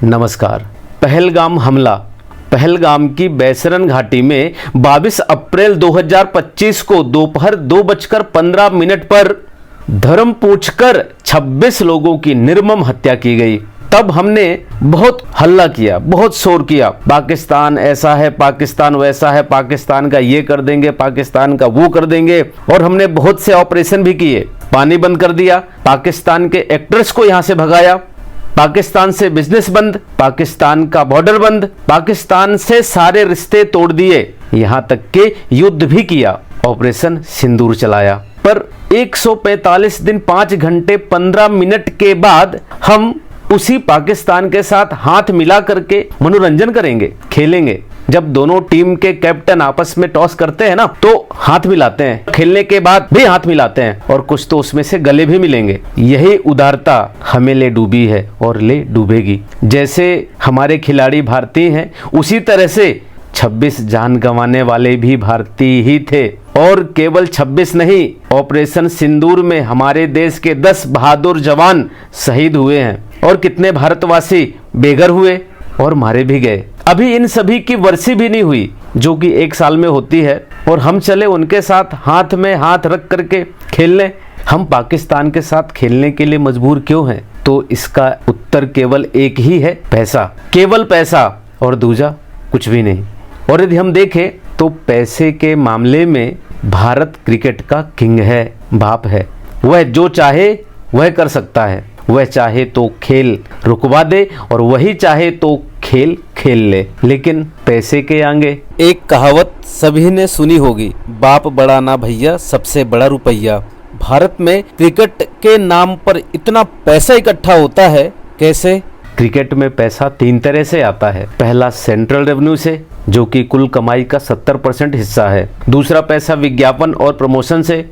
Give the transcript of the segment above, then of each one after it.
नमस्कार। पहलगाम हमला। पहलगाम की बैसरन घाटी में 22 अप्रैल 2025 को दोपहर 2:15 पर धर्म पूछकर 26 लोगों की निर्मम हत्या की गई। तब हमने बहुत हल्ला किया, बहुत शोर किया, पाकिस्तान ऐसा है, पाकिस्तान वैसा है, पाकिस्तान का ये कर देंगे, पाकिस्तान का वो कर देंगे। और हमने बहुत से ऑपरेशन भी किए। पानी बंद कर दिया, पाकिस्तान के एक्टर्स को यहां से भगाया, पाकिस्तान से बिजनेस बंद, पाकिस्तान का बॉर्डर बंद, पाकिस्तान से सारे रिश्ते तोड़ दिए, यहां तक के युद्ध भी किया, ऑपरेशन सिंदूर चलाया। पर 145 दिन 5 घंटे 15 मिनट के बाद हम उसी पाकिस्तान के साथ हाथ मिला करके मनोरंजन करेंगे, खेलेंगे। जब दोनों टीम के कैप्टन आपस में टॉस करते हैं ना, तो हाथ मिलाते हैं, खेलने के बाद भी हाथ मिलाते हैं, और कुछ तो उसमें से गले भी मिलेंगे। यही उदारता हमें ले डूबी है और ले डूबेगी। जैसे हमारे खिलाड़ी भारतीय हैं, उसी तरह से 26 जान गंवाने वाले भी भारतीय ही थे। और केवल 26 नहीं, ऑपरेशन सिंदूर में हमारे देश के 10 बहादुर जवान शहीद हुए हैं, और कितने भारतवासी बेघर हुए और मारे भी गए। अभी इन सभी की वर्षी भी नहीं हुई, जो कि 1 साल में होती है, और हम चले उनके साथ हाथ में हाथ रख करके खेलने। हम पाकिस्तान के साथ खेलने के लिए मजबूर क्यों हैं? तो इसका उत्तर केवल एक ही है, पैसा। केवल पैसा, और दूजा कुछ भी नहीं। और यदि हम देखें तो पैसे के मामले में भारत क्रिकेट का किंग है, बाप है। वह जो चाहे वह कर सकता है। वह चाहे तो खेल रुकवा दे, और वही चाहे तो खेल खेल ले, लेकिन पैसे के आगे। एक कहावत सभी ने सुनी होगी, बाप बड़ा ना भैया, सबसे बड़ा रुपया। भारत में क्रिकेट के नाम पर इतना पैसा इकट्ठा होता है, कैसे? क्रिकेट में पैसा 3 तरह से आता है। पहला सेंट्रल रेवेन्यू से, जो कि कुल कमाई का 70% हिस्सा है। दूसरा पैसा विज्ञापन और प्रमोशन से,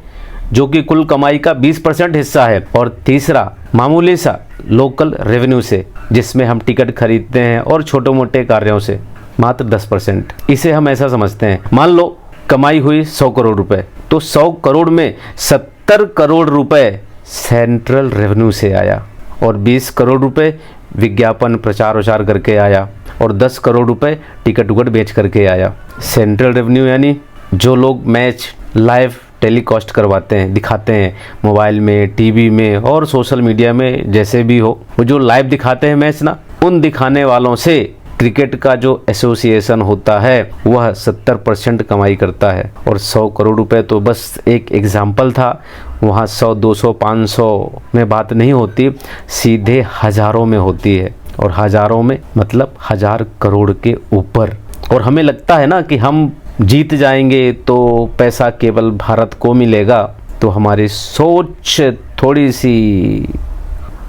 जो कि कुल कमाई का 20% हिस्सा है। और तीसरा मामूली सा लोकल रेवेन्यू से, जिसमें हम टिकट खरीदते हैं, और छोटे मोटे कार्यों से मात्र 10%। इसे हम ऐसा समझते हैं, मान लो कमाई हुई 100 करोड़ रुपए, तो 100 करोड़ में 70 करोड़ रुपए सेंट्रल रेवेन्यू से आया, और 20 करोड़ रुपए विज्ञापन प्रचार वचार करके आया, और 10 करोड़ रुपए टिकट उकट बेच करके आया। सेंट्रल रेवेन्यू यानी जो लोग मैच लाइव टेलीकास्ट करवाते हैं, दिखाते हैं, मोबाइल में, टीवी में और सोशल मीडिया में, जैसे भी हो, वो जो लाइव दिखाते हैं मैच ना, उन दिखाने वालों से क्रिकेट का जो एसोसिएशन होता है वह 70% कमाई करता है। और 100 करोड़ रुपए तो बस एक एग्जाम्पल था। वहाँ 100, 200, 500 में बात नहीं होती, सीधे हजारों में होती है, और हजारों में मतलब 1000 करोड़ के ऊपर। और हमें लगता है ना कि हम जीत जाएंगे तो पैसा केवल भारत को मिलेगा, तो हमारी सोच थोड़ी सी,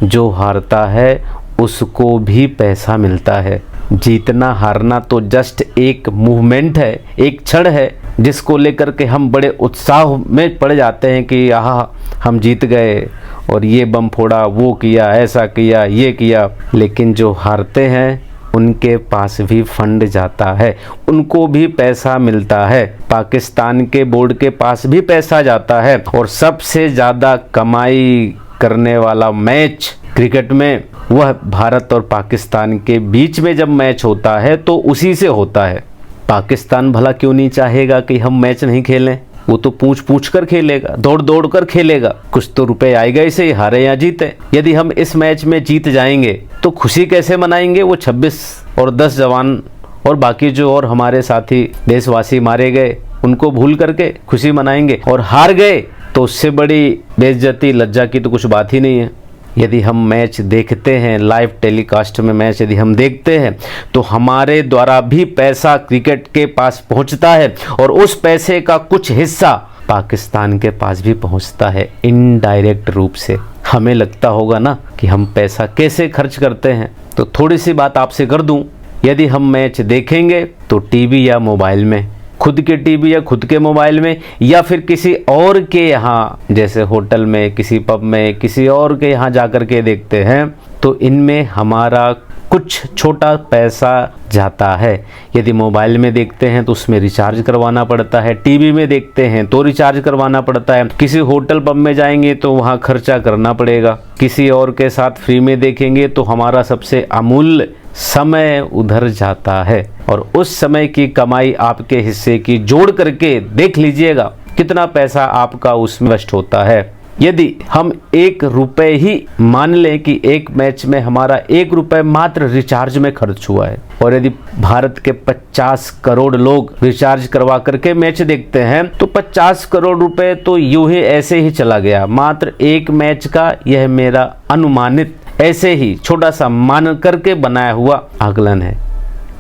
जो हारता है उसको भी पैसा मिलता है। जीतना हारना तो जस्ट एक मूवमेंट है, एक क्षण है, जिसको लेकर के हम बड़े उत्साह में पड़ जाते हैं कि आहा हम जीत गए, और ये बम फोड़ा, वो किया, ऐसा किया, ये किया। लेकिन जो हारते हैं उनके पास भी फंड जाता है, उनको भी पैसा मिलता है। पाकिस्तान के बोर्ड के पास भी पैसा जाता है, और सबसे ज़्यादा कमाई करने वाला मैच क्रिकेट में वह भारत और पाकिस्तान के बीच में जब मैच होता है तो उसी से होता है। पाकिस्तान भला क्यों नहीं चाहेगा कि हम मैच नहीं खेलें? वो तो पूछ पूछ कर खेलेगा, दौड़ दौड़ कर खेलेगा। कुछ तो रुपए आएगा इसे, हारे या जीते। यदि हम इस मैच में जीत जाएंगे तो खुशी कैसे मनाएंगे? वो 26 और 10 जवान और बाकी जो और हमारे साथी देशवासी मारे गए, उनको भूल करके खुशी मनाएंगे। और हार गए तो उससे बड़ी बेइज्जती, लज्जा की तो कुछ बात ही नहीं है। यदि हम मैच देखते हैं, लाइव टेलीकास्ट में मैच यदि हम देखते हैं, तो हमारे द्वारा भी पैसा क्रिकेट के पास पहुंचता है, और उस पैसे का कुछ हिस्सा पाकिस्तान के पास भी पहुंचता है, इनडायरेक्ट रूप से। हमें लगता होगा ना कि हम पैसा कैसे खर्च करते हैं, तो थोड़ी सी बात आपसे कर दूं। यदि हम मैच देखेंगे तो टीवी या मोबाइल में, खुद के टीवी या खुद के मोबाइल में, या फिर किसी और के यहाँ, जैसे होटल में, किसी पब में, किसी और के यहाँ जाकर के देखते हैं, तो इनमें हमारा कुछ छोटा पैसा जाता है। यदि मोबाइल में देखते हैं तो उसमें रिचार्ज करवाना पड़ता है, टीवी में देखते हैं तो रिचार्ज करवाना पड़ता है, किसी होटल पब में जाएंगे तो वहाँ खर्चा करना पड़ेगा, किसी और के साथ फ्री में देखेंगे तो हमारा सबसे अमूल्य समय उधर जाता है। और उस समय की कमाई आपके हिस्से की जोड़ करके देख लीजिएगा कितना पैसा आपका उसमें वेस्ट होता है। यदि हम 1 रुपए ही मान लें कि एक मैच में हमारा 1 रुपए मात्र रिचार्ज में खर्च हुआ है, और यदि भारत के 50 करोड़ लोग रिचार्ज करवा करके मैच देखते हैं तो 50 करोड़ रुपए तो यूं ही ऐसे ही चला गया मात्र एक मैच का। यह मेरा अनुमानित ऐसे ही छोटा सा मान करके बनाया हुआ आकलन है।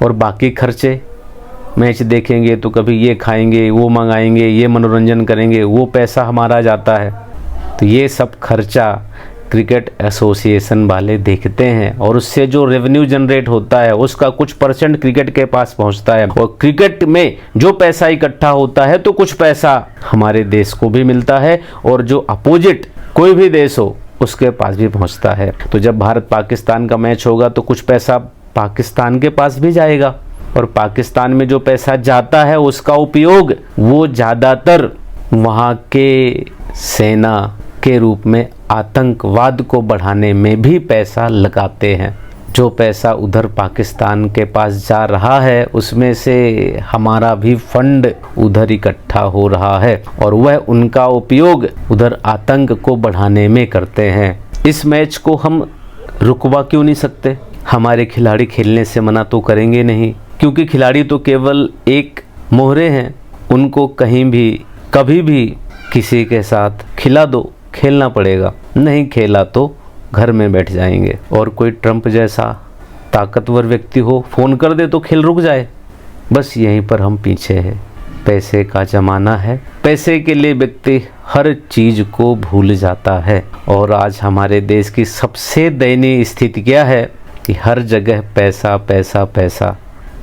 और बाकी खर्चे, मैच देखेंगे तो कभी ये खाएंगे, वो मंगाएंगे, ये मनोरंजन करेंगे, वो पैसा हमारा जाता है। तो ये सब खर्चा क्रिकेट एसोसिएशन वाले देखते हैं, और उससे जो रेवेन्यू जनरेट होता है उसका कुछ परसेंट क्रिकेट के पास पहुंचता है, और क्रिकेट में जो पैसा इकट्ठा होता है तो कुछ पैसा हमारे देश को भी मिलता है, और जो अपोजिट कोई भी देश हो उसके पास भी पहुंचता है। तो जब भारत पाकिस्तान का मैच होगा तो कुछ पैसा पाकिस्तान के पास भी जाएगा, और पाकिस्तान में जो पैसा जाता है उसका उपयोग वो ज़्यादातर वहाँ के सेना के रूप में आतंकवाद को बढ़ाने में भी पैसा लगाते हैं। जो पैसा उधर पाकिस्तान के पास जा रहा है उसमें से हमारा भी फंड उधर इकट्ठा हो रहा है, और वह उनका उपयोग उधर आतंक को बढ़ाने में करते हैं। इस मैच को हम रुकवा क्यों नहीं सकते? हमारे खिलाड़ी खेलने से मना तो करेंगे नहीं, क्योंकि खिलाड़ी तो केवल एक मोहरे हैं, उनको कहीं भी कभी भी किसी के साथ खिला दो खेलना पड़ेगा, नहीं खेला तो घर में बैठ जाएंगे। और कोई ट्रंप जैसा ताकतवर व्यक्ति हो, फ़ोन कर दे तो खेल रुक जाए। बस यहीं पर हम पीछे हैं। पैसे का ज़माना है, पैसे के लिए व्यक्ति हर चीज़ को भूल जाता है। और आज हमारे देश की सबसे दयनीय स्थिति क्या है कि हर जगह पैसा पैसा पैसा।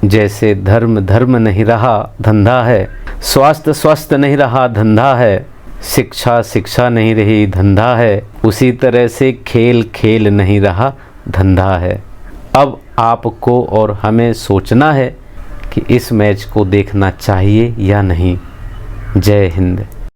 जैसे धर्म धर्म नहीं रहा धंधा है, स्वास्थ्य स्वास्थ्य नहीं रहा धंधा है, शिक्षा शिक्षा नहीं रही धंधा है, उसी तरह से खेल खेल नहीं रहा धंधा है। अब आपको और हमें सोचना है कि इस मैच को देखना चाहिए या नहीं। जय हिंद।